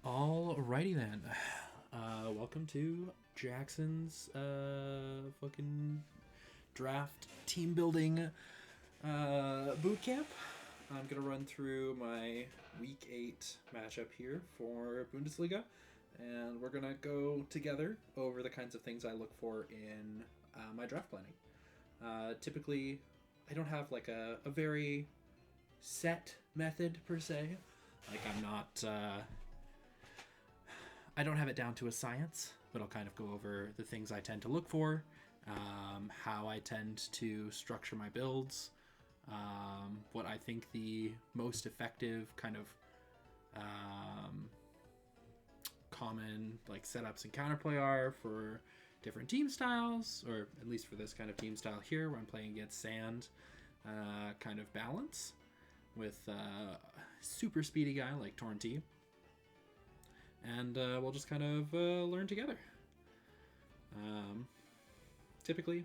Alrighty then. Welcome to Jackson's fucking draft team building boot camp. I'm gonna run through my week 8 matchup here for Bundasliga, and we're gonna go together over the kinds of things I look for in my draft planning. Typically, I don't have like a very set method per se. Like I'm not. I don't have it down to a science, but I'll kind of go over the things I tend to look for, how I tend to structure my builds, what I think the most effective kind of common like setups and counterplay are for different team styles, or at least for this kind of team style here where I'm playing against sand kind of balance with a super speedy guy like Torrentee. And we'll just kind of learn together. Typically,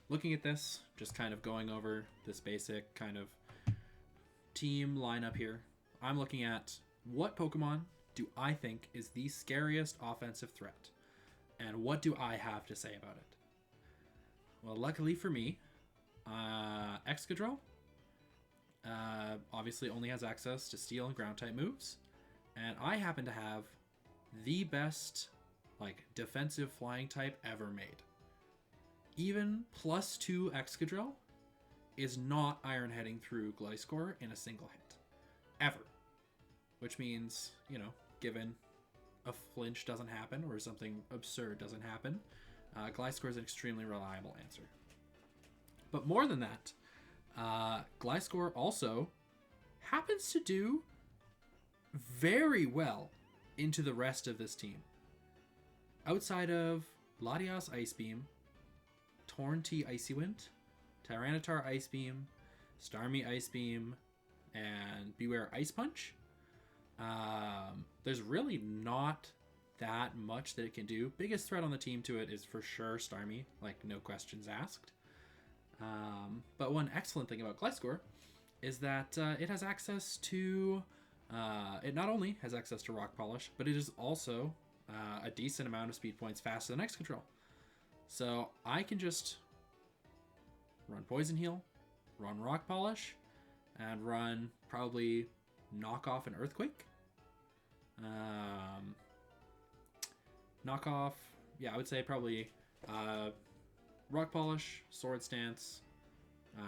looking at this, just kind of going over this basic kind of team lineup here, I'm looking at what Pokemon do I think is the scariest offensive threat, and what do I have to say about it? Well, luckily for me, Excadrill obviously only has access to Steel and Ground-type moves, and I happen to have the best like defensive flying type ever made. Even +2 Excadrill is not iron heading through Gliscor in a single hit. Ever. Which means, given a flinch doesn't happen or something absurd doesn't happen, Gliscor is an extremely reliable answer. But more than that, Gliscor also happens to do very well into the rest of this team. Outside of Latias Ice Beam, Torrentee Icy Wind, Tyranitar Ice Beam, Starmie Ice Beam, and Beware Ice Punch, there's really not that much that it can do. Biggest threat on the team to it is for sure Starmie, like no questions asked. But one excellent thing about Gliscor is that it has access to it not only has access to Rock Polish, but it is also a decent amount of speed points faster than Excadrill. So I can just run Poison Heal, run Rock Polish, and run probably Knock Off and Earthquake. Knock Off, I would say probably Rock Polish, Sword Stance,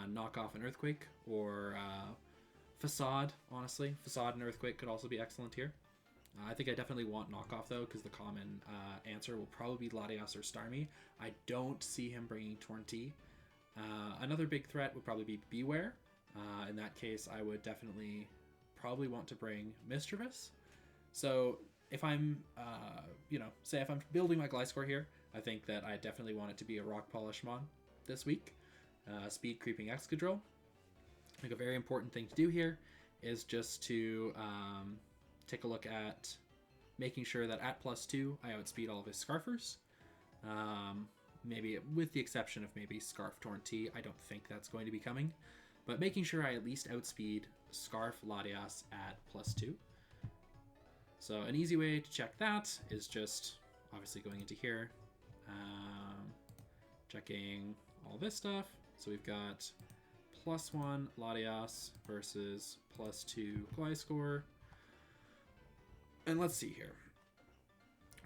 Knock Off and Earthquake, or Facade, honestly. Facade and Earthquake could also be excellent here. I think I definitely want Knockoff, though, because the common answer will probably be Latias or Starmie. I don't see him bringing Torrentee. Another big threat would probably be Beware. In that case, I would definitely probably want to bring Mischievous. So if I'm, say if I'm building my Gliscor here, I think that I definitely want it to be a Rock Polish Mon this week. Speed Creeping Excadrill. I think a very important thing to do here is just to take a look at making sure that at +2 I outspeed all of his Scarfers. Maybe with the exception of maybe Scarf Torrentee, I don't think that's going to be coming. But making sure I at least outspeed Scarf Latias at +2. So an easy way to check that is just obviously going into here, checking all this stuff. So we've got +1 Latias versus +2 Gliscor. And let's see here.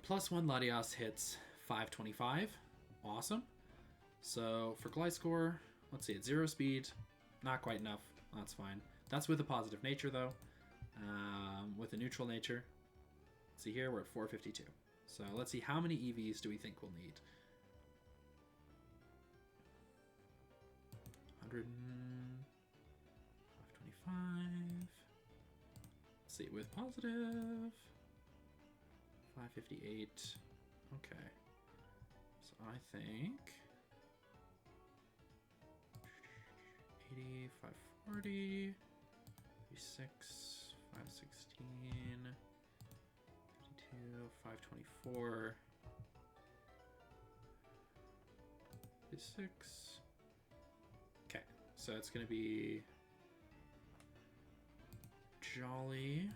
+1 Latias hits 525. Awesome. So for Gliscor, let's see, it's 0 speed. Not quite enough. That's fine. That's with a positive nature, though. With a neutral nature, let's see here, we're at 452. So let's see, how many EVs do we think we'll need? 525. Let's see, with positive 558. Okay. So I think 80, 540, 56, 516, 52, 524, 56. Okay, so it's going to be Jolly.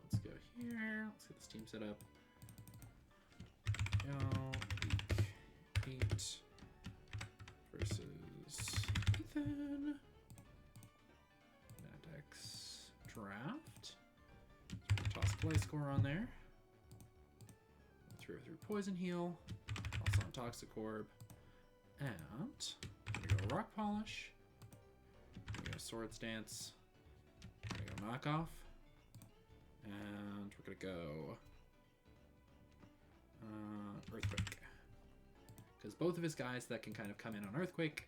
Let's go here. Let's get this team set up. Week 8 versus Ethan. Nadex draft. Toss a play score on there. 3 Poison Heal. Also on Toxic Orb. And we're gonna go Rock Polish. We're gonna go Swords Dance. We're gonna go Knockoff. And we're gonna go Earthquake. Because both of his guys that can kind of come in on Earthquake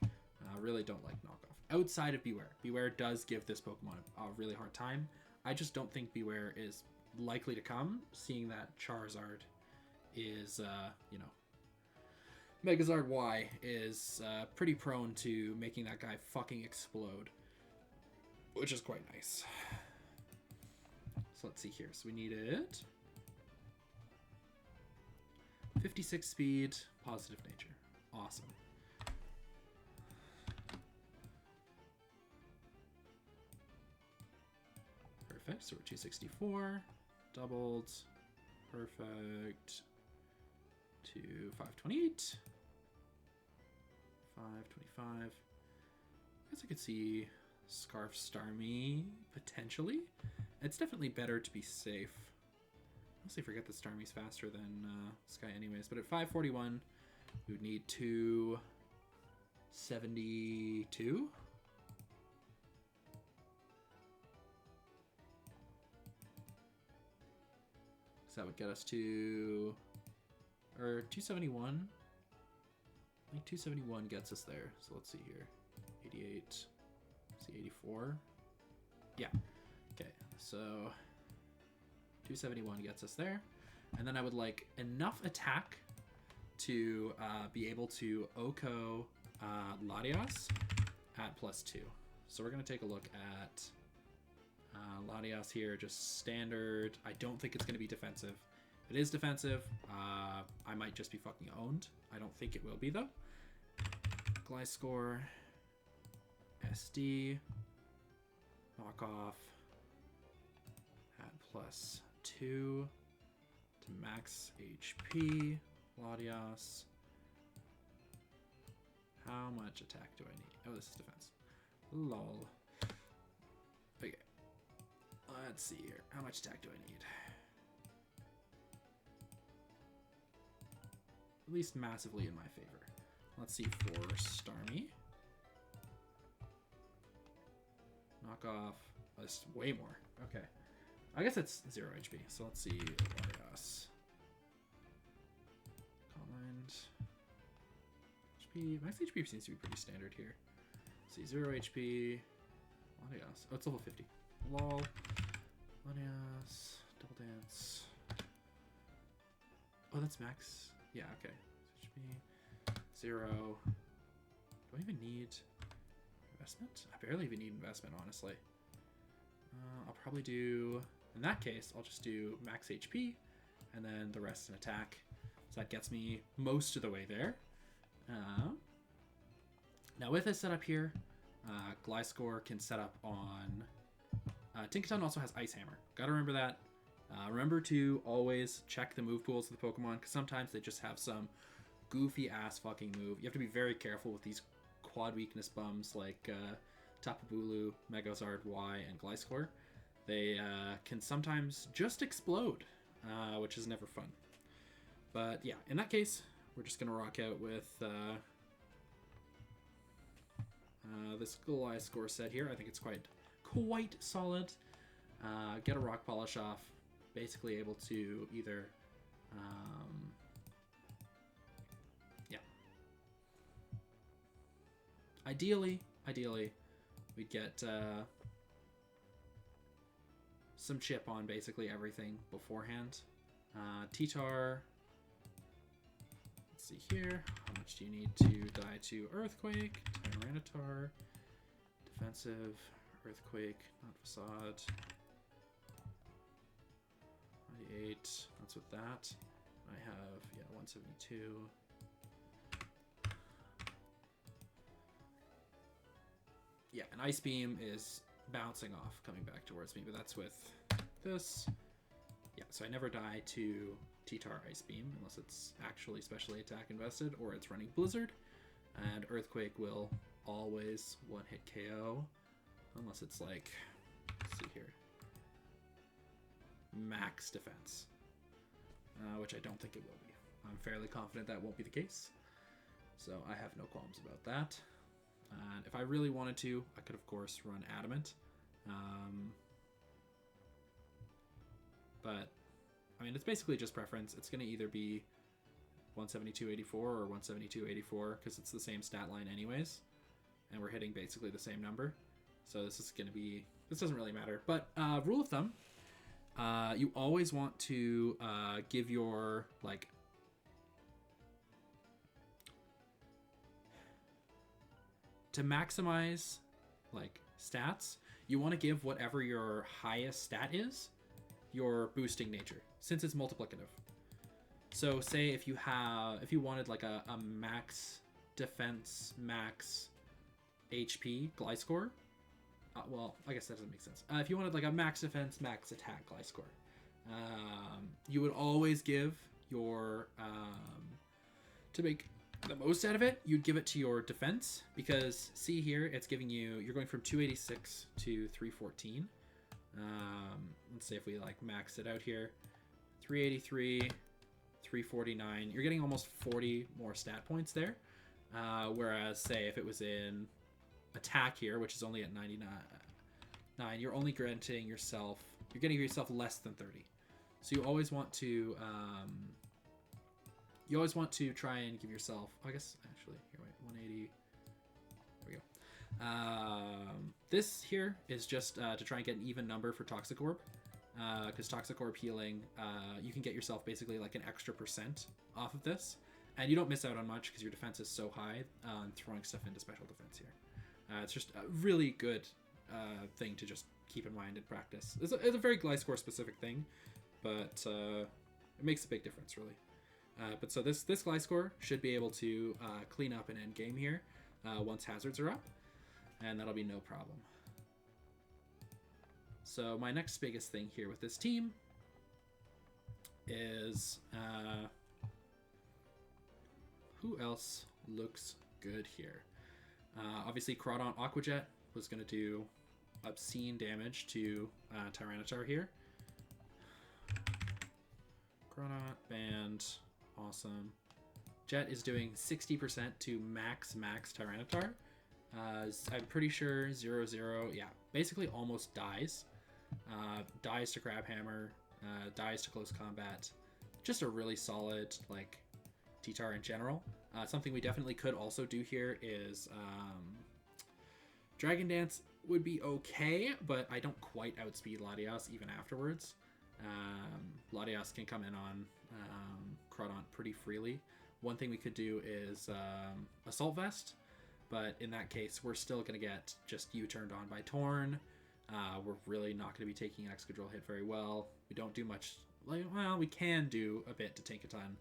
really don't like Knockoff. Outside of Beware. Beware does give this Pokemon a really hard time. I just don't think Beware is likely to come, seeing that Charizard is, you know, Megazard Y is pretty prone to making that guy fucking explode, which is quite nice. So let's see here. So we needed 56 speed, positive nature. Awesome. Perfect. So we're 264. Doubled. Perfect. To 528. 525. I guess I could see Scarf Starmie potentially. It's definitely better to be safe. Honestly, forget that Starmie's faster than Sky anyways. But at 541, we would need 272. So that would get us to, or 271. I think 271 gets us there. So let's see here. 88. See 84. Yeah. Okay. So 271 gets us there. And then I would like enough attack to be able to Oko Latias at +2. So we're going to take a look at Latias here, just standard. I don't think it's going to be defensive. If it is defensive, I might just be fucking owned. I don't think it will be, though. Gliscor, SD, knockoff, at +2 to max HP, Latias. How much attack do I need? Oh, this is defense. Lol. Okay. Let's see here. How much attack do I need? At least massively in my favor. Let's see for Starmie. Knock off. Oh, this is way more. Okay. I guess it's 0 HP. So let's see. Latias. Comment. HP. Max HP seems to be pretty standard here. Let's see. 0 HP. Latias. Oh, it's level 50. Lol. Latias. Double Dance. Oh, that's max. Yeah, okay. HP. 0. Do I even need investment? I barely even need investment, honestly. I'll probably do, in that case, I'll just do max HP and then the rest in attack. So that gets me most of the way there. Now with this setup here, Gliscor can set up on... Tinkaton also has Ice Hammer. Gotta remember that. Remember to always check the move pools of the Pokemon, because sometimes they just have some goofy ass fucking move. You have to be very careful with these quad weakness bums like Tapu Bulu, Megazard Y, and Gliscor. They can sometimes just explode, which is never fun. But yeah, in that case, we're just gonna rock out with this Gliscor set here. I think it's quite solid. Get a Rock Polish off. Basically able to either yeah, ideally we'd get some chip on basically everything beforehand. T-Tar, let's see here, how much do you need to die to Earthquake? Tyranitar, defensive, Earthquake, not Facade. 98, that's with that. I have, yeah, 172. Yeah, an Ice Beam is bouncing off, coming back towards me, but that's with this. Yeah, so I never die to T-Tar Ice Beam unless it's actually specially attack invested or it's running Blizzard. And Earthquake will always one-hit KO unless it's like, let's see here, max defense, which I don't think it will be. I'm fairly confident that won't be the case. So I have no qualms about that. And if I really wanted to, I could, of course, run Adamant. But, I mean, it's basically just preference. It's going to either be 172.84 or 172.84 because it's the same stat line anyways. And we're hitting basically the same number. So this is going to be... This doesn't really matter. But rule of thumb, you always want to give your, like... To maximize, like, stats, you want to give whatever your highest stat is your boosting nature, since it's multiplicative. So say if you wanted like a max defense, max HP glide score, well, I guess that doesn't make sense. If you wanted like a max defense, max attack glide score, you would always give your, to make the most out of it, you'd give it to your defense, because see here, it's giving you, you're going from 286 to 314. Let's say if we like max it out here, 383, 349, you're getting almost 40 more stat points there. Whereas say if it was in attack here, which is only at 99, you're only granting yourself, you're getting yourself less than 30. So you always want to, try and give yourself, I guess, actually, here, wait, 180, there we go. This here is just to try and get an even number for Toxic Orb, because Toxic Orb healing, you can get yourself basically like an extra % off of this, and you don't miss out on much because your defense is so high on throwing stuff into special defense here. It's just a really good thing to just keep in mind in practice. It's a very glide score specific thing, but it makes a big difference, really. But so this glide score should be able to clean up an end game here once hazards are up, and that'll be no problem. So my next biggest thing here with this team is who else looks good here? Obviously, Crawdon Aquajet was going to do obscene damage to Tyranitar here. Crawdon banned. Awesome. Jet is doing 60% to max Tyranitar. I'm pretty sure 0-0, yeah, basically almost dies. Dies to Crab Hammer, dies to Close Combat. Just a really solid, like, T-Tar in general. Something we definitely could also do here is Dragon Dance would be okay, but I don't quite outspeed Latias even afterwards. Latias can come in on Crawdon pretty freely. One thing we could do is Assault Vest, but in that case, we're still going to get just U-turned on by Torn. We're really not going to be taking an Excadrill hit very well. We don't do much, like, well, we can do a bit to tank a ton.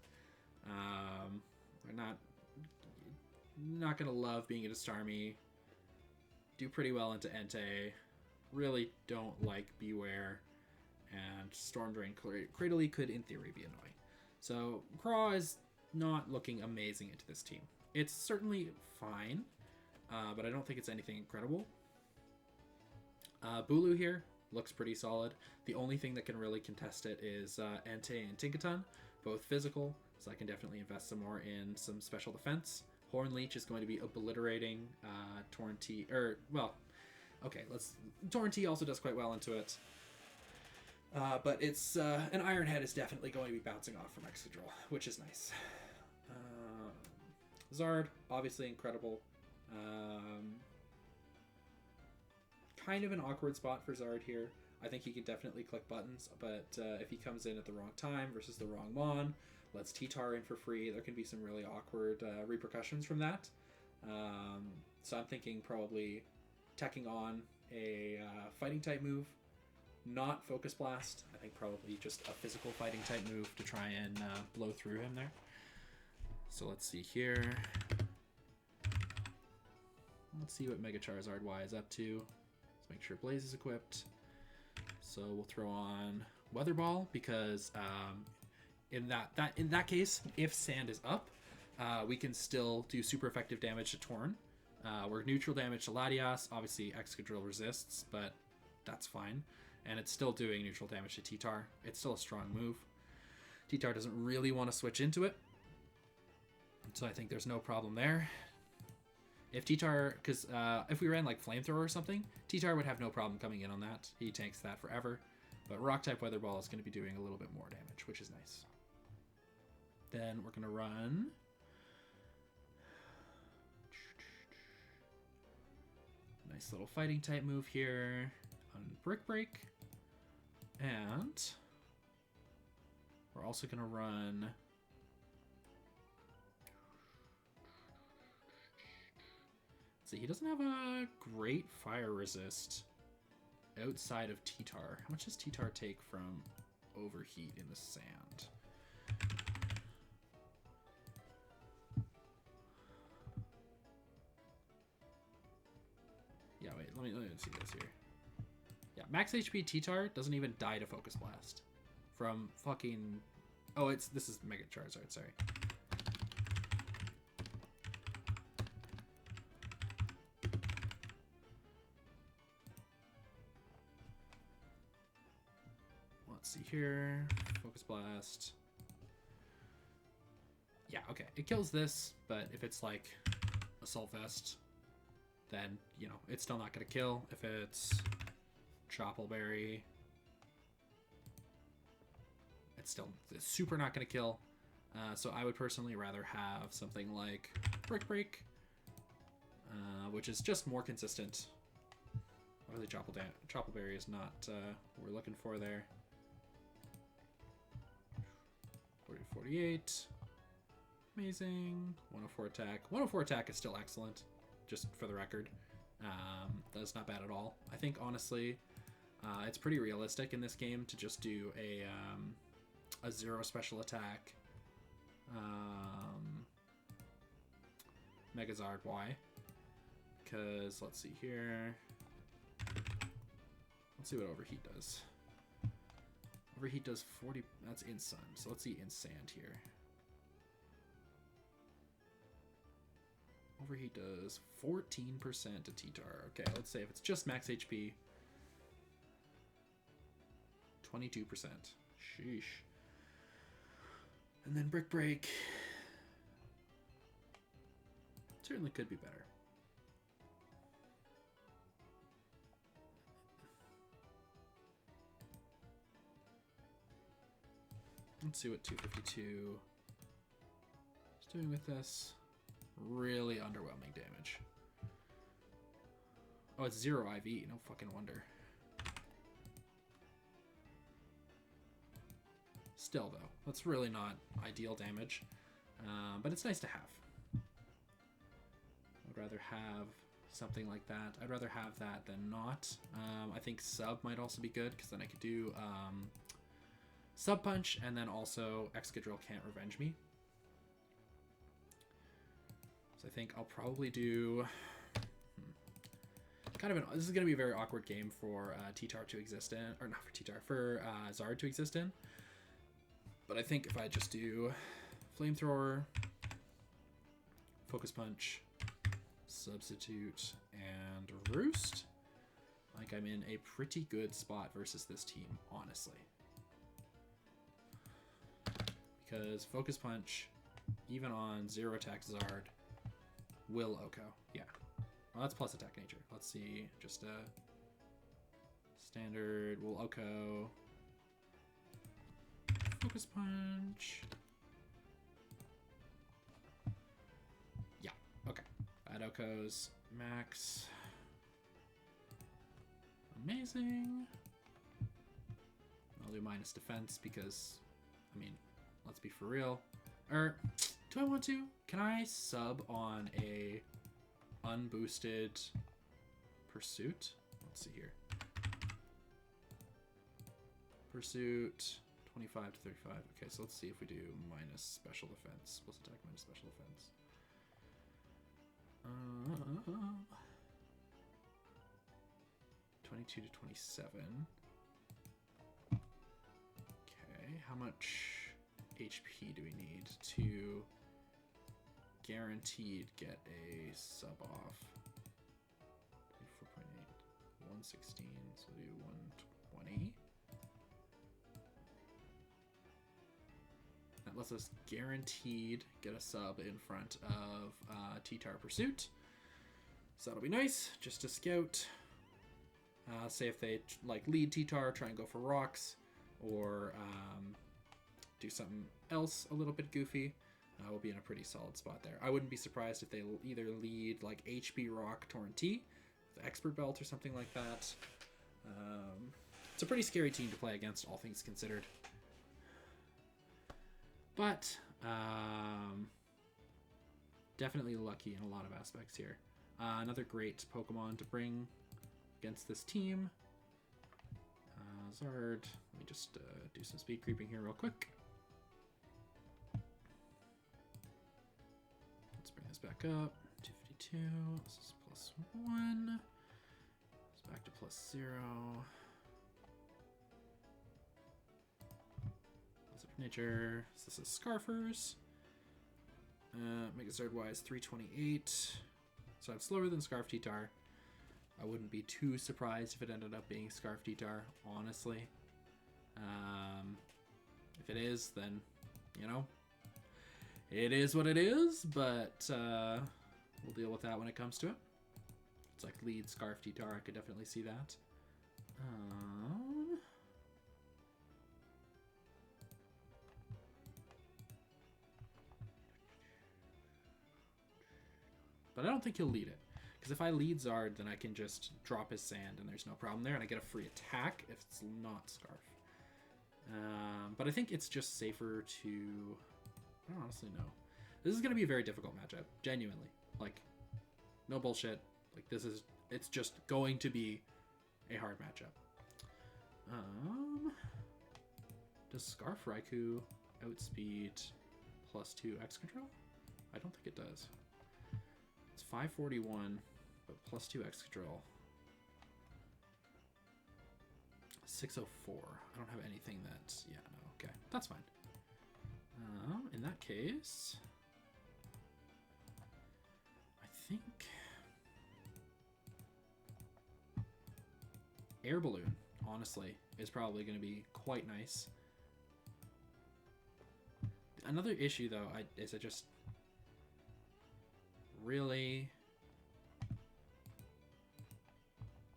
We're not going to love being into Starmie. Do pretty well into Entei. Really don't like Beware. And Storm Drain Cradily could, in theory, be annoying. So, Craw is not looking amazing into this team. It's certainly fine, but I don't think it's anything incredible. Bulu here looks pretty solid. The only thing that can really contest it is Entei and Tinkaton, both physical, so I can definitely invest some more in some special defense. Horn Leech is going to be obliterating Torrentee, or, well, okay, Torrentee also does quite well into it. But it's, an Iron Head is definitely going to be bouncing off from Excadrill, which is nice. Zard, obviously incredible. Kind of an awkward spot for Zard here. I think he can definitely click buttons, but if he comes in at the wrong time versus the wrong Mon, lets T-Tar in for free, there can be some really awkward repercussions from that. So I'm thinking probably tacking on a fighting type move. Not Focus Blast. I think probably just a physical fighting type move to try and blow through him there. So let's see here. Let's see what Mega Charizard Y is up to. Let's make sure Blaze is equipped. So we'll throw on Weather Ball because in that case, if sand is up, we can still do super effective damage to Torn. We're neutral damage to Latias. Obviously, Excadrill resists, but that's fine. And it's still doing neutral damage to T-Tar. It's still a strong move. T-Tar doesn't really want to switch into it. So I think there's no problem there. If T-Tar, because if we ran like Flamethrower or something, T-Tar would have no problem coming in on that. He tanks that forever. But Rock-type Weather Ball is going to be doing a little bit more damage, which is nice. Then we're going to run... Nice little fighting type move here on Brick Break. And we're also going to run... See, he doesn't have a great fire resist outside of T-Tar. How much does T-Tar take from overheat in the sand? Yeah, wait, let me see this here. Yeah, max HP T-Tar doesn't even die to Focus Blast. From fucking... Oh, this is Mega Charizard, sorry. Let's see here. Focus Blast. Yeah, okay. It kills this, but if it's like Assault Vest, then, you know, it's still not going to kill. If it's Choppleberry, it's super not going to kill. So I would personally rather have something like Brick Break, which is just more consistent. Really, Choppleberry is not what we're looking for there. 40-48. Amazing. 104 attack. 104 attack is still excellent, just for the record. That's not bad at all. I think, honestly, it's pretty realistic in this game to just do a 0 special attack Megazard Y. Because, let's see here. Let's see what Overheat does. Overheat does 40... That's in Sun, so let's see in Sand here. Overheat does 14% to T-Tar. Okay, let's say if it's just max HP. 22%. Sheesh. And then Brick Break. Certainly could be better. Let's see what 252 is doing with this. Really underwhelming damage. Oh, it's 0 IV. No fucking wonder. Still, though, that's really not ideal damage. But it's nice to have. I'd rather have something like that. I'd rather have that than not. I think Sub might also be good, because then I could do Sub Punch, and then also Excadrill can't revenge me. So I think I'll probably do this is going to be a very awkward game for T-Tar to exist in, or not for T-Tar, for Zard to exist in. But I think if I just do Flamethrower, Focus Punch, Substitute, and Roost, like I'm in a pretty good spot versus this team, honestly. Because Focus Punch, even on 0 attack Zard, will OHKO. Yeah. Well, that's plus attack nature. Let's see. Just a standard will OHKO. Focus Punch. Yeah. Okay. Bad OHKOs. Max. Amazing. I'll do minus defense because, I mean, let's be for real. Or, do I want to? Can I sub on a unboosted Pursuit? Let's see here. Pursuit, 25 to 35. Okay, so let's see if we do minus special defense. Plus attack minus special defense. 22 to 27. how much HP do we need to guaranteed get a sub off? 4.8, 116, so we'll do 120. That lets us guaranteed get a sub in front of T-Tar Pursuit. So that'll be nice, just to scout. Say if they like lead T-Tar, try and go for rocks, or do something else a little bit goofy, we'll be in a pretty solid spot there. I wouldn't be surprised if they either lead like HB Rock Torrent T, the Expert Belt or something like that. It's a pretty scary team to play against, all things considered. But definitely lucky in a lot of aspects here. Another great Pokemon to bring against this team. Zard. Let me just do some speed creeping here real quick. Let's bring this back up. 252. This is +1. It's back to +0. Nature. So this is Scarfers. Megazord wise 328. So I'm slower than Scarf T-Tar. I wouldn't be too surprised if it ended up being Scarf T-Tar, honestly. If it is, then, you know, it is what it is, but we'll deal with that when it comes to it. It's like lead Scarf T-Tar, I could definitely see that. But I don't think he'll lead it. Because if I lead Zard, then I can just drop his sand and there's no problem there. And I get a free attack if it's not Scarf. But I think it's just safer to... I don't honestly know. This is going to be a very difficult matchup. Genuinely. Like, no bullshit. Like, this is... It's just going to be a hard matchup. Does Scarf Raikou outspeed +2 X control? I don't think it does. It's 541, but +2 X control. 604. I don't have anything that's... Yeah, no, okay. That's fine. In that case... I think... Air Balloon, honestly, is probably going to be quite nice. Another issue, though, is I just... really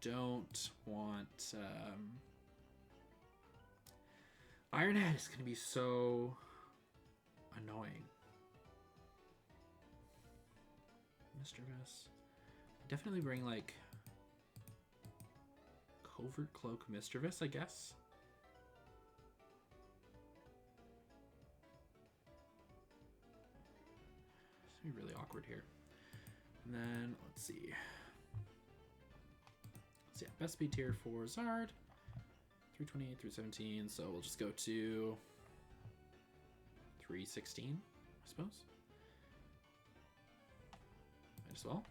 don't want Iron Head is gonna be so annoying. Mischievous. Definitely bring like Covert Cloak Mischievous, I guess. It's gonna be really awkward here. And then, let's see. So yeah, best speed tier for Zard. 328, 317, so we'll just go to 316, I suppose. Might as well.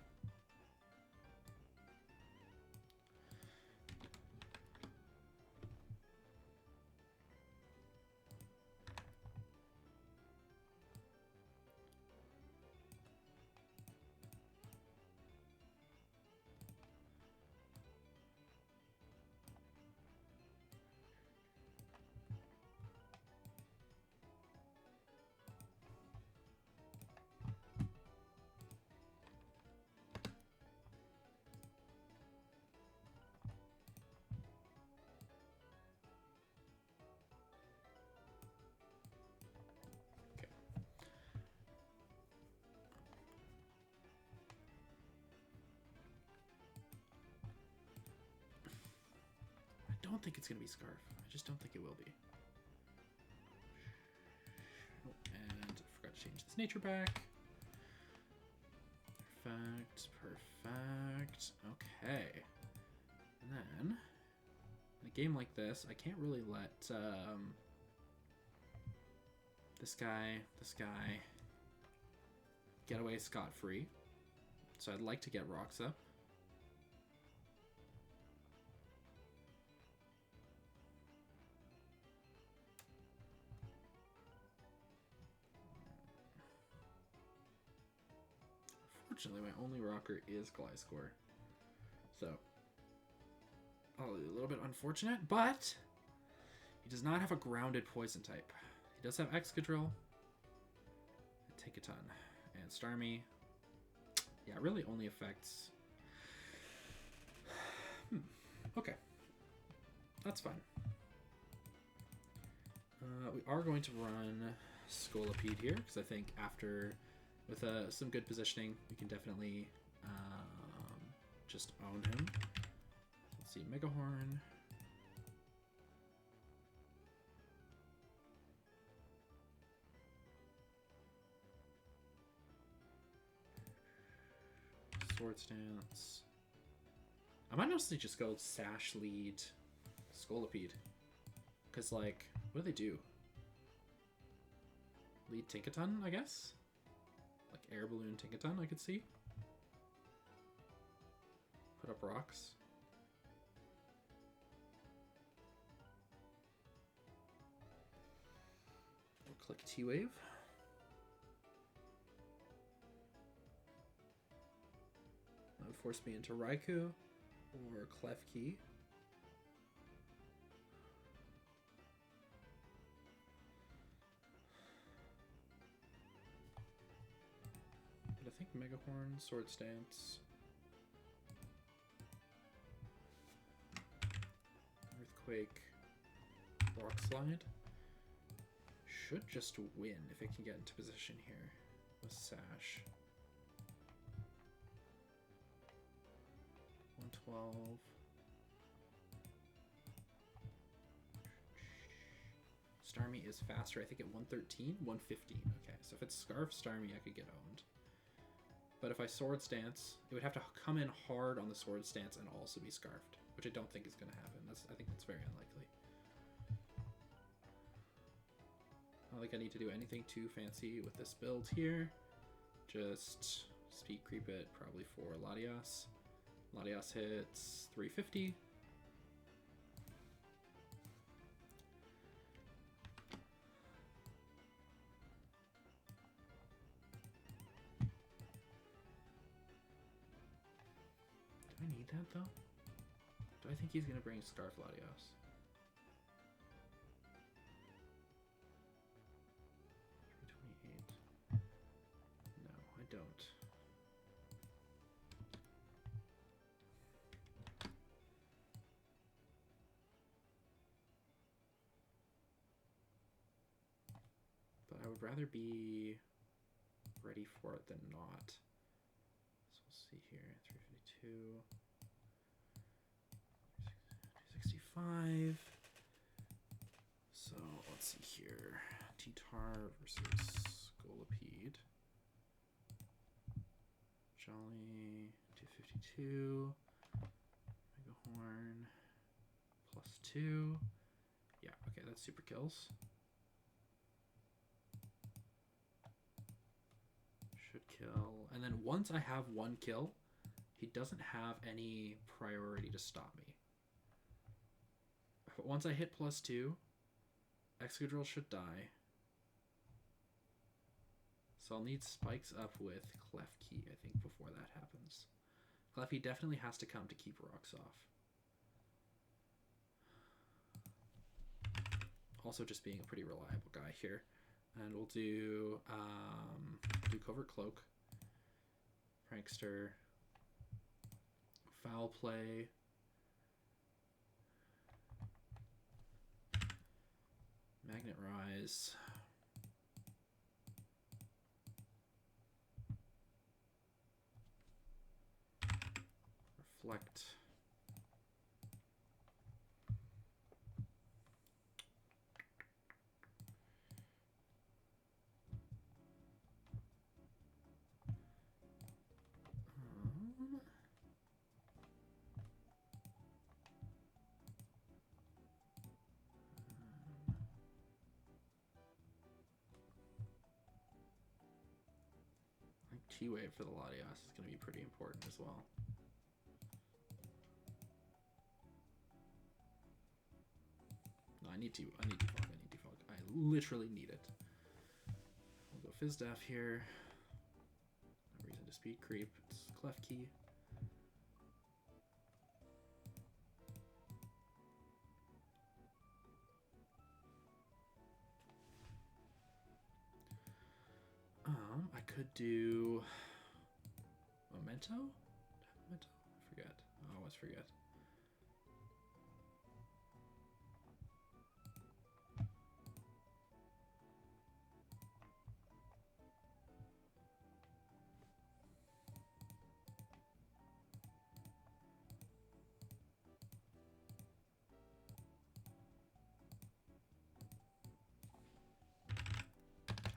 I don't think it's going to be Scarf. I just don't think it will be. Oh, and I forgot to change this nature back. Perfect, perfect. Okay. And then, in a game like this, I can't really let this guy get away scot-free. So I'd like to get rocks up. Unfortunately, my only rocker is Gliscor. So, a little bit unfortunate, but he does not have a grounded poison type. He does have Excadrill, Tinkaton, and Starmie. Yeah, it really only affects... Okay. That's fine. We are going to run Scolipede here, because I think after, with some good positioning, we can definitely just own him. Let's see, Megahorn. Sword Stance. I might mostly just go Sash Lead Scolipede. Because, like, what do they do? Lead Tinkaton, I guess? Like Air Balloon Tinkaton, I could see. Put up rocks. We'll click T-Wave. That would force me into Raikou or Klefki. But I think Megahorn, Sword Stance, Earthquake, Rock Slide should just win if it can get into position here with Sash. 112. Starmie is faster, I think, at 113, 115. Okay, so if it's Scarf Starmie, I could get owned. But if I Sword Stance, it would have to come in hard on the Sword Stance and also be Scarfed, which I don't think is going to happen. I think that's very unlikely. Not like I need to do anything too fancy with this build here. Just speed creep it, probably for Latias. Latias hits 350. Do I need that though? Do I think he's gonna bring Scarf Latias? No, I don't. But I would rather be ready for it than not. So we'll see here, 352, 265. So let's see here, T-Tar versus Scolipede. Jolly, 252, Megahorn, +2. Yeah, okay, that's super kills. Should kill. And then once I have one kill, he doesn't have any priority to stop me. But once I hit +2, Excadrill should die. So I'll need spikes up with Klefki, I think, before that happens. Klefki definitely has to come to keep rocks off. Also just being a pretty reliable guy here. And we'll do Covert Cloak, Prankster, Foul Play, Magnet Rise, Reflect, T-Wave for the Latias is going to be pretty important as well. No, I need defog. I need defog. I literally need it. We'll go Fizz Def here. No reason Dispute creep. It's clef key. I could do Memento? Memento? I forget. I always forget.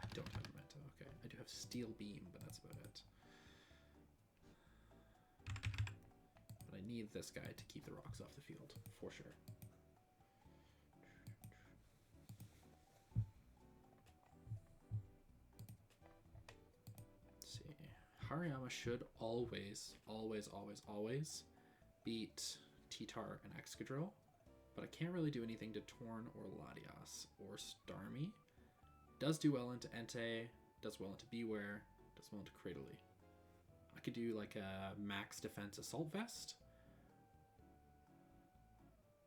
I don't have Memento. Okay, I do have Steel Beam, but that's about it. But I need this guy to keep the rocks off the field, for sure. Let's see. Hariyama should always beat T-Tar and Excadrill, but I can't really do anything to Torn or Latias or Starmie. Does do well into Entei, does well into Beware, does well into Cradily. I could do like a max defense Assault Vest.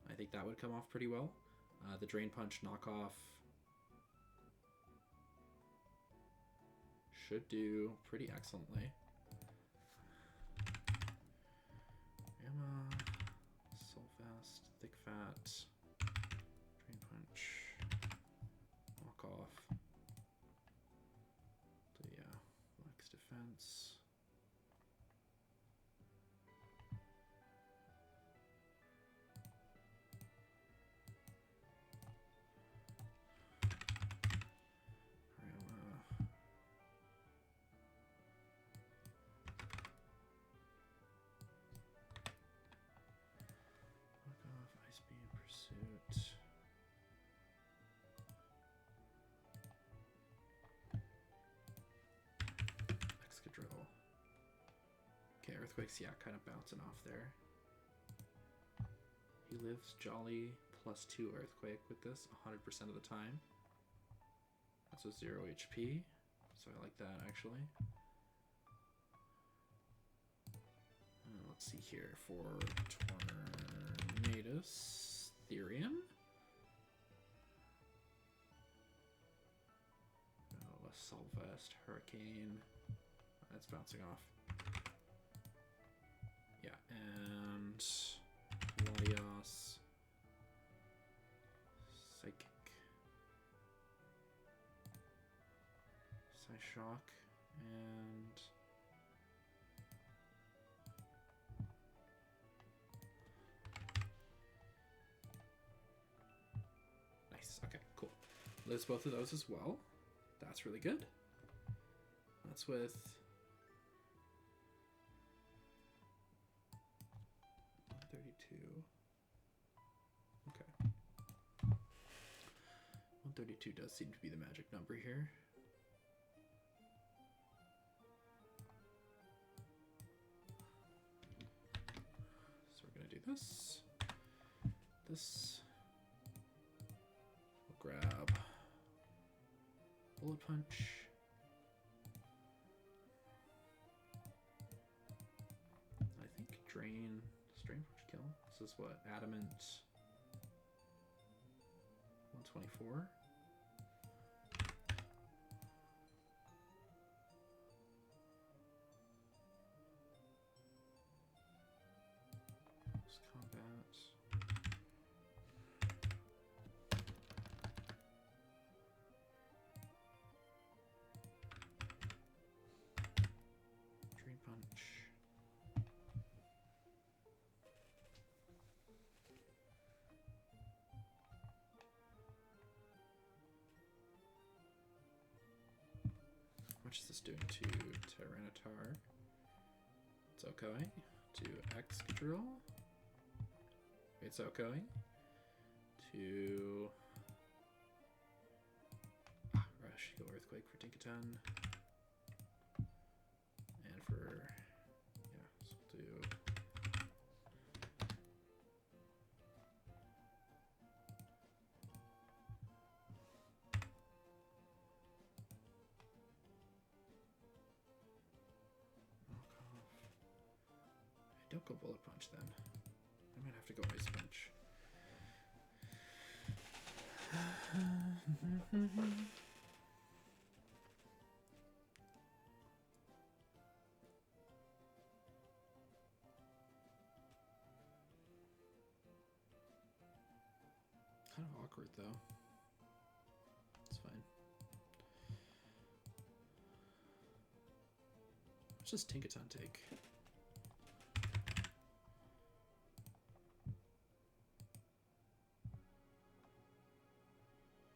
I think that would come off pretty well. The Drain Punch knockoff should do pretty excellently. Gamma, Assault Vest, Thick Fat, Drain Punch, knockoff. So yeah, max defense. Okay, Earthquake's, yeah, kind of bouncing off there. He lives Jolly +2 Earthquake with this 100% of the time. That's a 0 HP, so I like that actually. Let's see here for Tornadus, Therian. Oh, Assault Vest, Hurricane. That's bouncing off. Yeah, and Latias, Psychic, Psyshock, and nice. Okay, cool. Lives both of those as well. That's really good. That's with 132. Okay. 132 does seem to be the magic number here. So we're going to do this. This. We'll grab Bullet Punch. I think Drain Punch kill. This is what? Adamant 124. Combat. Drain Punch. How much is this doing to Tyranitar? It's okay. To Excadrill. It's okay. To Rush, go Earthquake for Tinkaton. And for yeah, so we'll do go Bullet Punch then. I might have to go Ice Punch. Kind of awkward though. It's fine. Let's just Tinkaton take.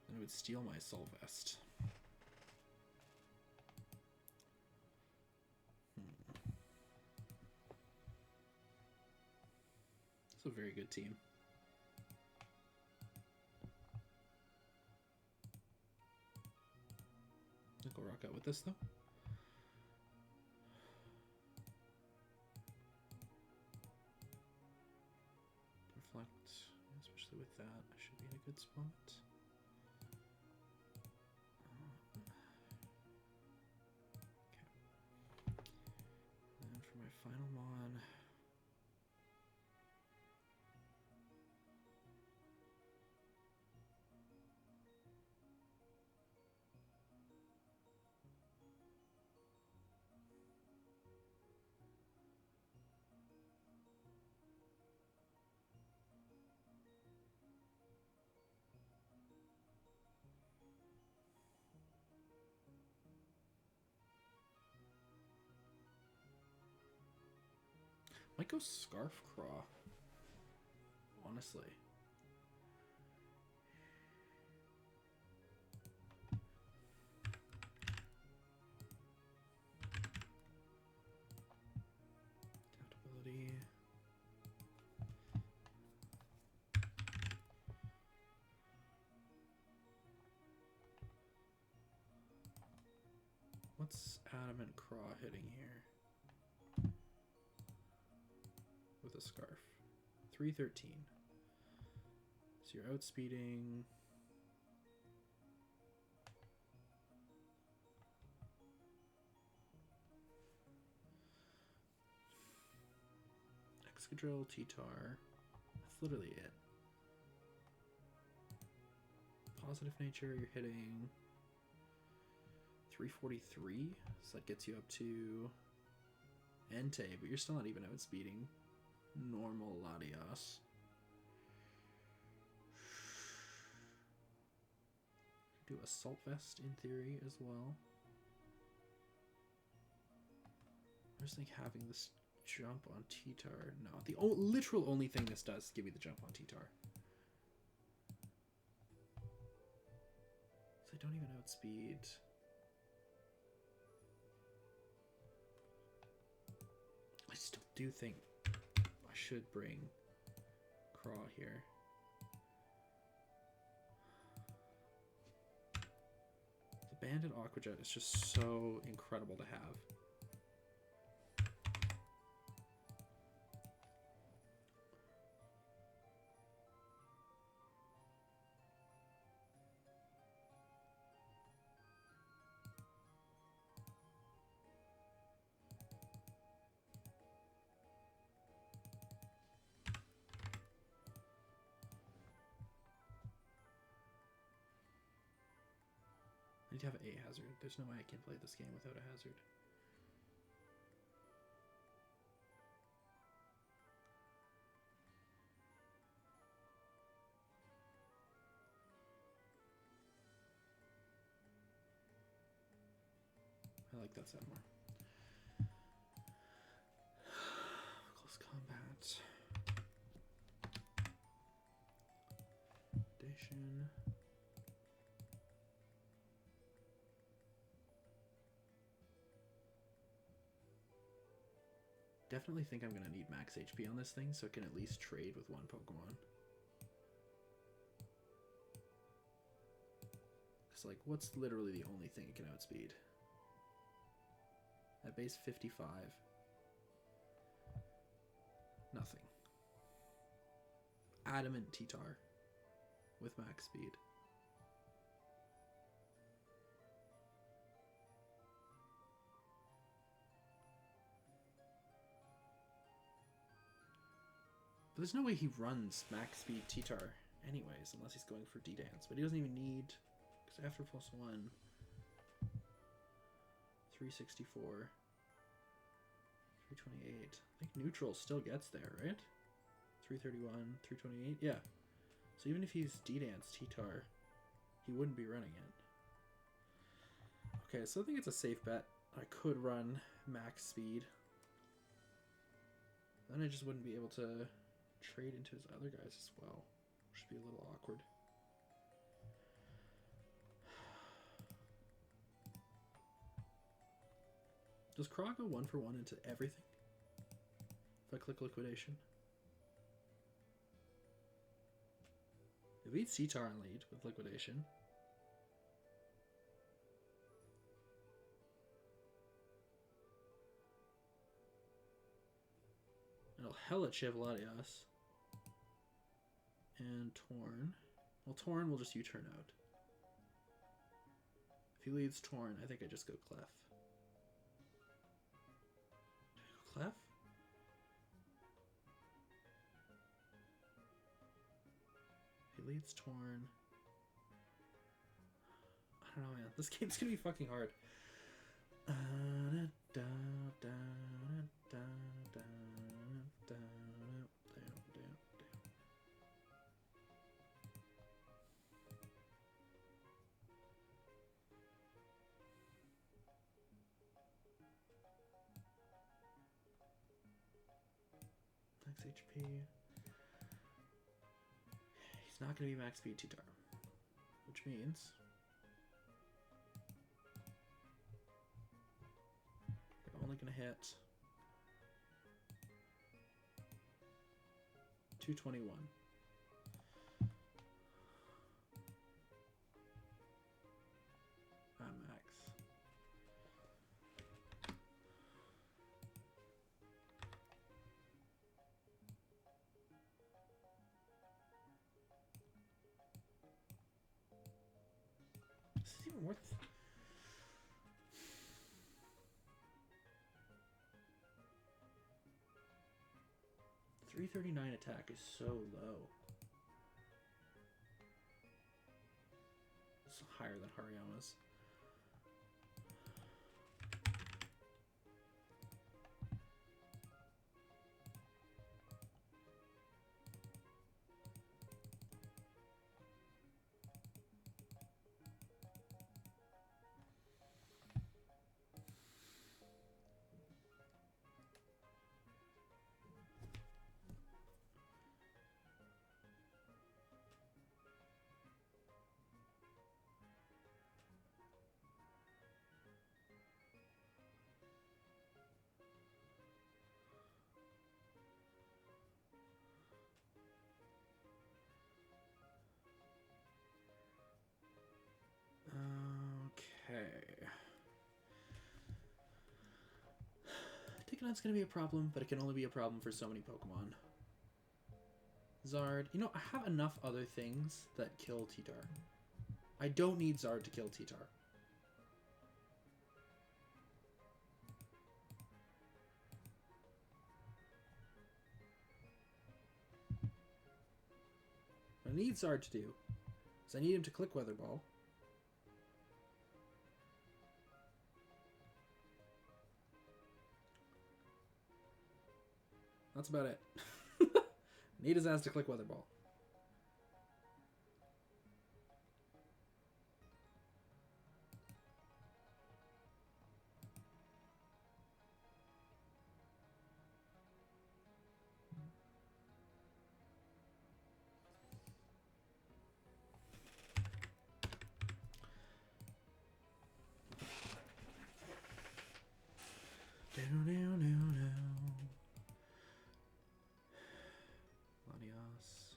Then it would steal my Soul Vest. It's a very good team. I'll go rock out with this though. Reflect, especially with that, I should be in a good spot. Okay. And for my final mon, might go Scarf Craw, honestly. Adaptability. What's Adamant Craw hitting here? With a Scarf. 313. So you're outspeeding. Excadrill, T-Tar. That's literally it. Positive Nature, you're hitting 343. So that gets you up to Entei, but you're still not even outspeeding normal Latias. Do Assault Vest in theory as well. I just think having this jump on T-Tar. No, the literal only thing this does is give you the jump on T-Tar. So I don't even outspeed. I still do think I should bring Craw here. The Bandit Aqua Jet is just so incredible to have. I need to have a hazard. There's no way I can play this game without a hazard. I like that sound more. Close combat. Foundation. Definitely think I'm going to need max HP on this thing so it can at least trade with one Pokemon. Because, like, what's literally the only thing it can outspeed? At base 55. Nothing. Adamant T-Tar with max speed. There's no way he runs max speed T-Tar anyways, unless he's going for D-Dance. But he doesn't even need... Because after +1... 364... 328... I think neutral still gets there, right? 331, 328, yeah. So even if he's D-Dance T-Tar, he wouldn't be running it. Okay, so I think it's a safe bet. I could run max speed. Then I just wouldn't be able to trade into his other guys as well. Which would be a little awkward. Does Krog go 1-for-1 into everything? If I click liquidation? It beats T-Tar on lead with liquidation. It'll hella Chiv Latias. And Torn. Well, Torn will just U-turn out. If he leads Torn, I think I just go Clef. Do I go Clef? If he leads Torn. I don't know, man. This game's gonna be fucking hard. Max HP. He's not going to be max speed T-Tar, which means we're only going to hit 221. At max. Is this even worth... 339 attack is so low. It's higher than Hariyama's. Okay. Tikonon's gonna be a problem, but it can only be a problem for so many Pokemon. Zard. You know, I have enough other things that kill T-Tar. I don't need Zard to kill T-Tar. What I need Zard to do is I need him to click Weather Ball. That's about it. Need his ass to click Weather Ball. Latias.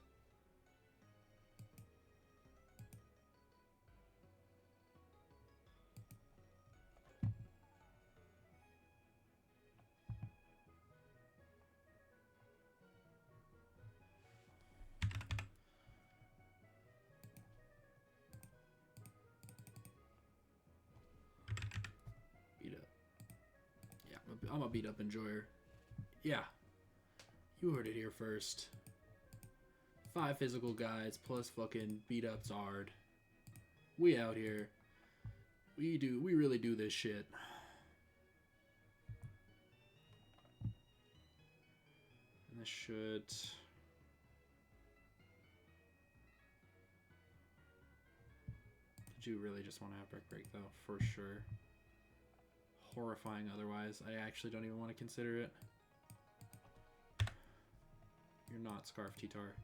Beat up. Yeah, I'm a beat up enjoyer. Yeah. You heard it here first. 5 physical guys plus fucking beat up Zard. We out here. We really do this shit. And this should... Did you really just want to have Brick Break though? For sure. Horrifying otherwise. I actually don't even want to consider it. You're not Scarf T-Tar.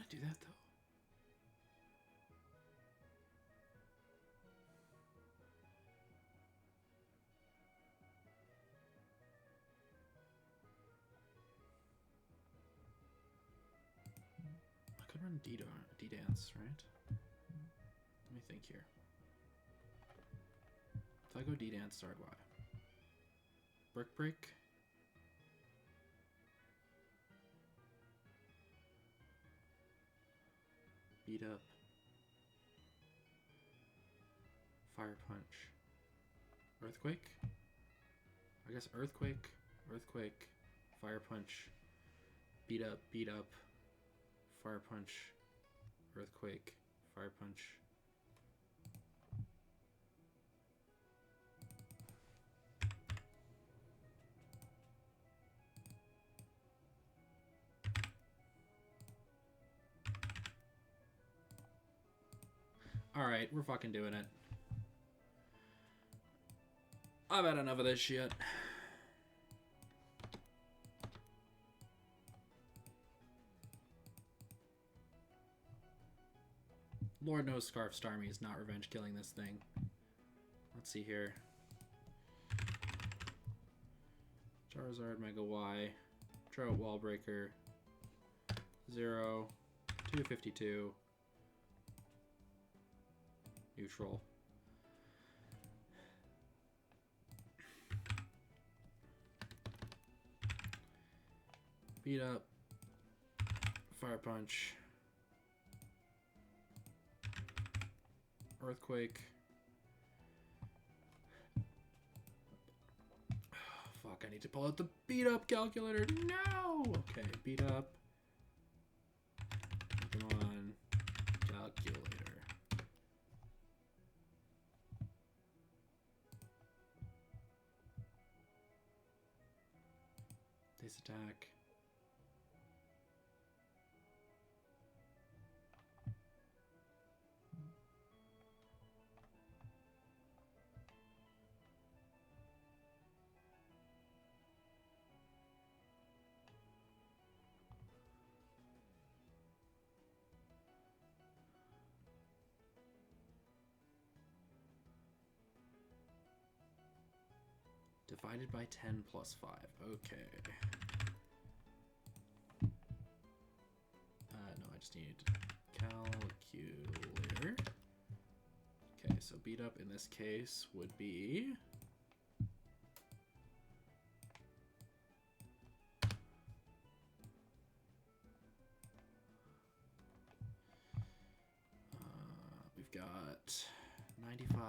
Do that though. I could run D-Dance, right? Let me think here. If I go D-Dance, start Y. Brick Break. Beat up. Fire Punch. Earthquake? I guess Earthquake. Earthquake. Fire Punch. Beat up. Beat up. Fire Punch. Earthquake. Fire Punch. Alright, we're fucking doing it. I've had enough of this shit. Lord knows Scarf Starmie is not revenge killing this thing. Let's see here. Charizard, Mega Y, Trout Wall Breaker, 0, 252. Neutral. Beat up. Fire Punch. Earthquake. Fuck, I need to pull out the beat up calculator. No! Okay, beat up. Come on. Calculator. This attack. Divided by 10 plus 5. Okay. No, I just need calculator. Okay, so beat up in this case would be... we've got 95...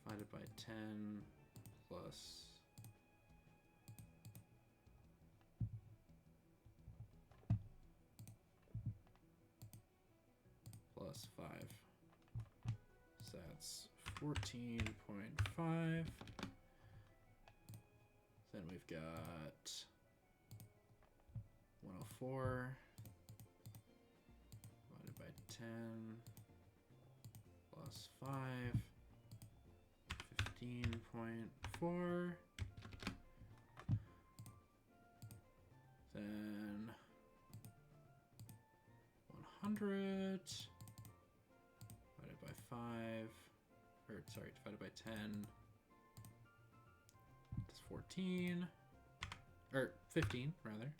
divided by 10 plus 5. So that's 14.5. Then we've got 104 divided by 10 plus 5. 15.4, then 100 divided by 5, or sorry, divided by 10, it's 14, or 15 rather.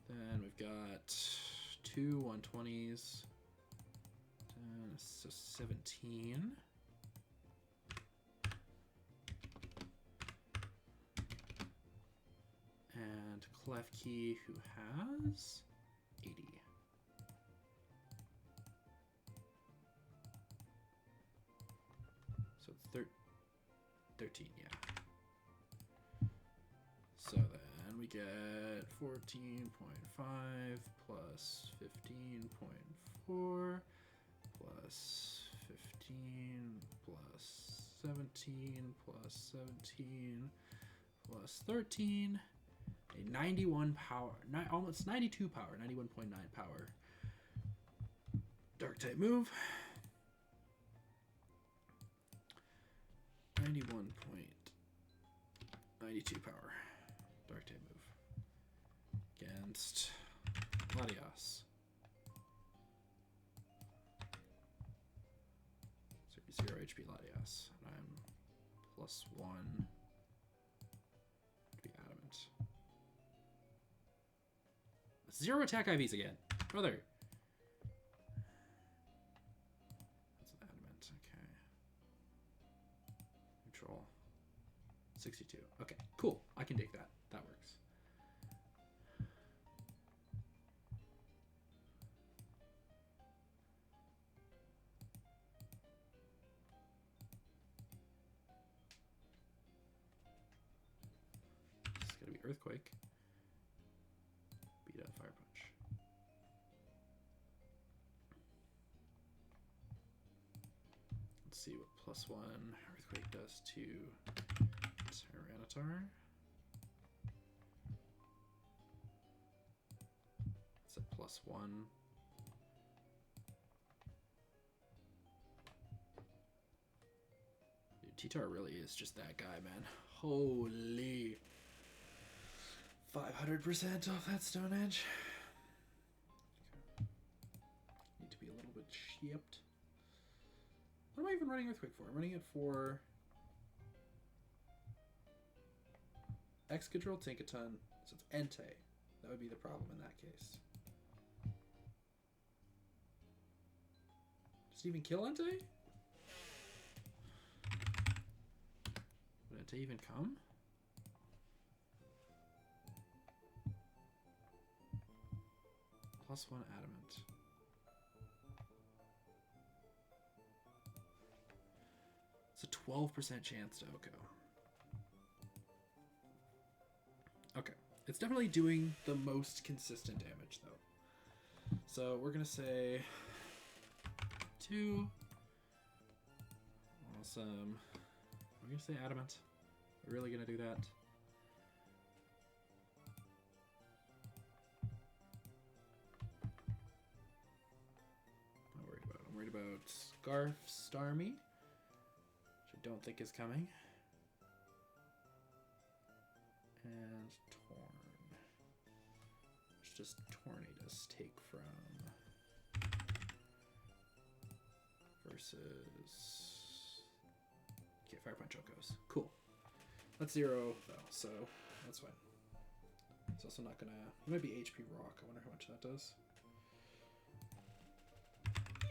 Then we've got two 120s. So 17. And Klefki, who has 80. So it's 13, yeah. So then we get 14.5 plus 15.4 plus 15 plus 17 plus 17 plus 13. A 91 power, almost 92 power, 91.9 power. Dark type move. 91.92 power. Dark type move. Against Latias. 0 HP Latias. And I'm +1 to be adamant. 0 attack IVs again. Brother. That's adamant. Okay. Neutral. 62. Okay, cool. I can take that. That works. It's gotta be Earthquake. Beat up Fire Punch. Let's see what +1 Earthquake does to Tyranitar. It's a +1. Dude, T-Tar really is just that guy, man. Holy. 500% off that Stone Edge. Okay. Need to be a little bit shipped. What am I even running Earthquake for? I'm running it for Excadrill, Tinkaton, so it's Entei. That would be the problem in that case. Does it even kill Entei? Would Entei even come? +1 adamant. It's a 12% chance to OHKO. Okay. It's definitely doing the most consistent damage, though. So we're going to say 2. Awesome. We're going to say adamant. We're really going to do that. Not worried about it. I'm worried about Scarf Starmie, which I don't think is coming. And Torn, which just Tornadus take from versus. Okay, Fire Punch OHKOs. Cool. That's 0 though, so that's fine. It's also not gonna. It might be HP Rock. I wonder how much that does.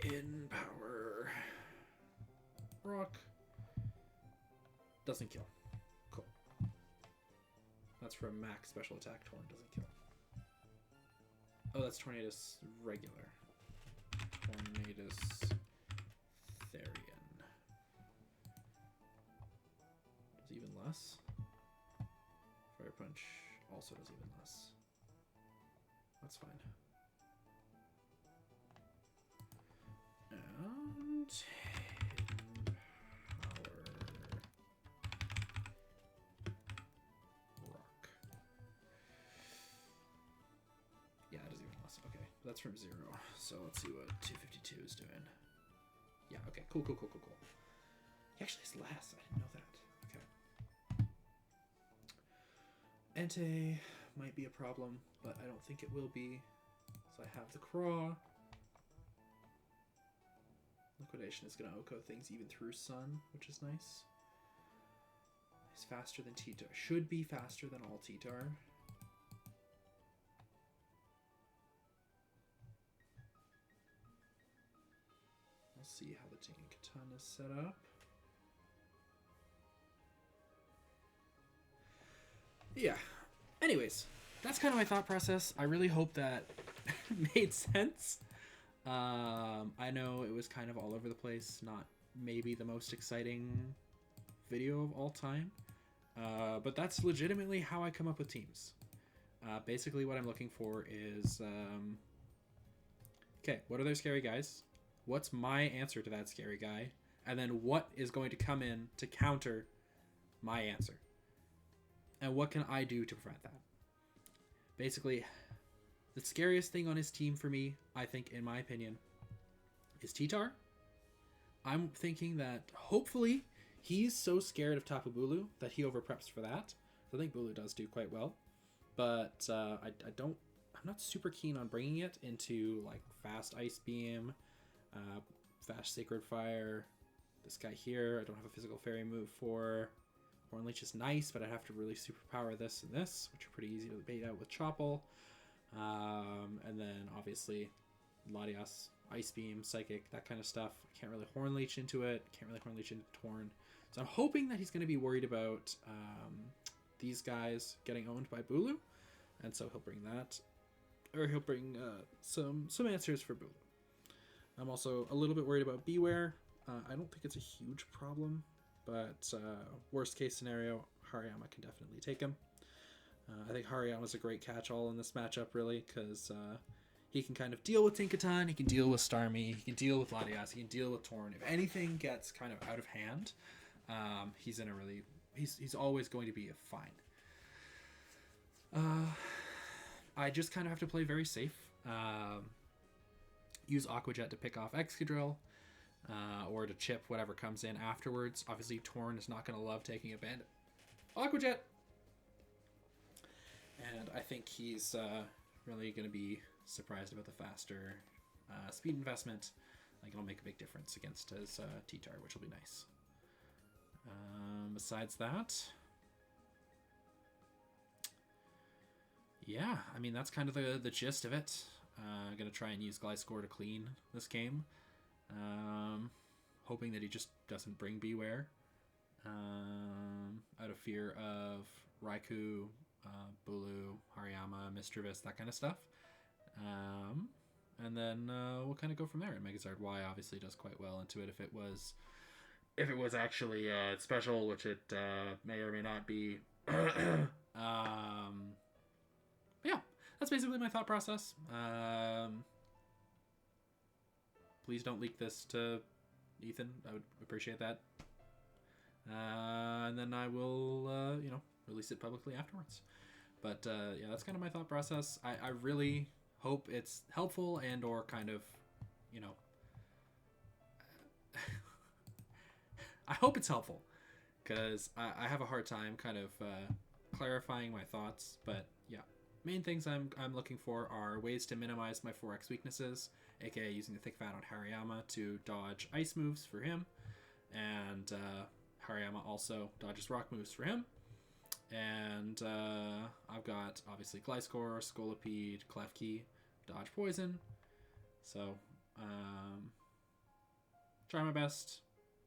In power. Rock doesn't kill. Cool. That's from max special attack. Torn doesn't kill. Oh, that's Tornadus regular. Tornadus Therian. Does even less. Fire Punch also does even less. That's fine. And power Rock. Yeah, it does even less. Okay, that's from 0. So let's see what 252 is doing. Yeah, okay, cool. He actually has less. I didn't know that. Okay. Entei might be a problem, but I don't think it will be. So I have the Craw. Liquidation is going to OHKO things even through Sun, which is nice. He's faster than T-Tar. Should be faster than all T-Tar. see how the Tinkaton is set up. Yeah. Anyways, that's kind of my thought process. I really hope that made sense. I know it was kind of all over the place, not maybe the most exciting video of all time, but that's legitimately how I come up with teams. Basically what I'm looking for is, okay, what are their scary guys? What's my answer to that scary guy? And then what is going to come in to counter my answer? And what can I do to prevent that? Basically, the scariest thing on his team for me, I think, in my opinion, is Titar. I'm thinking that hopefully he's so scared of Tapu Bulu that he overpreps for that. So I think Bulu does do quite well. But I'm not super keen on bringing it into like fast Ice Beam, fast Sacred Fire. This guy here, I don't have a physical fairy move for. Horn Leech is nice, but I'd have to really superpower this and this, which are pretty easy to bait out with Chople. And then obviously Latias, Ice Beam, Psychic, that kind of stuff. Can't really Horn Leech into it. Can't really Horn Leech into Torn. So I'm hoping that he's going to be worried about these guys getting owned by Bulu. And so he'll bring that. Or he'll bring some answers for Bulu. I'm also a little bit worried about Beware. I don't think it's a huge problem. But worst case scenario, Hariyama can definitely take him. I think Hariyama's a great catch-all in this matchup, really, because he can kind of deal with Tinkaton, he can deal with Starmie, he can deal with Latias, he can deal with Torn. If anything gets kind of out of hand, he's in a really... He's always going to be fine. I just kind of have to play very safe. Use Aqua Jet to pick off Excadrill. Or to chip whatever comes in afterwards. Obviously, Torn is not going to love taking a Bandit Aqua Jet. And I think he's really going to be surprised about the faster speed investment. Like, it'll make a big difference against his T-Tar, which will be nice. Besides that... Yeah, I mean, that's kind of the gist of it. I'm going to try and use Gliscor to clean this game. Hoping that he just doesn't bring Beware out of fear of Raikou, Bulu, Hariyama, Mischievous, that kind of stuff. And then we'll kind of go from there. And Megazard Y obviously does quite well into it if it was actually special, which it may or may not be. Yeah, that's basically my thought process. Please don't leak this to Ethan. I would appreciate that. And then I will, release it publicly afterwards. But, yeah, that's kind of my thought process. I really hope it's helpful and or kind of, I hope it's helpful. Because I have a hard time kind of clarifying my thoughts. But, yeah. Main things I'm looking for are ways to minimize my 4x weaknesses, aka using the Thick Fat on Hariyama to dodge ice moves for him, and Hariyama also dodges rock moves for him. And I've got obviously Gliscor, Scolipede, Klefki, dodge poison. So try my best.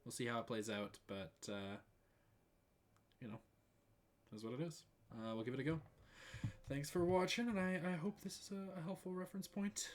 We'll see how it plays out, but that's what it is. We'll give it a go. Thanks for watching, and I hope this is a helpful reference point.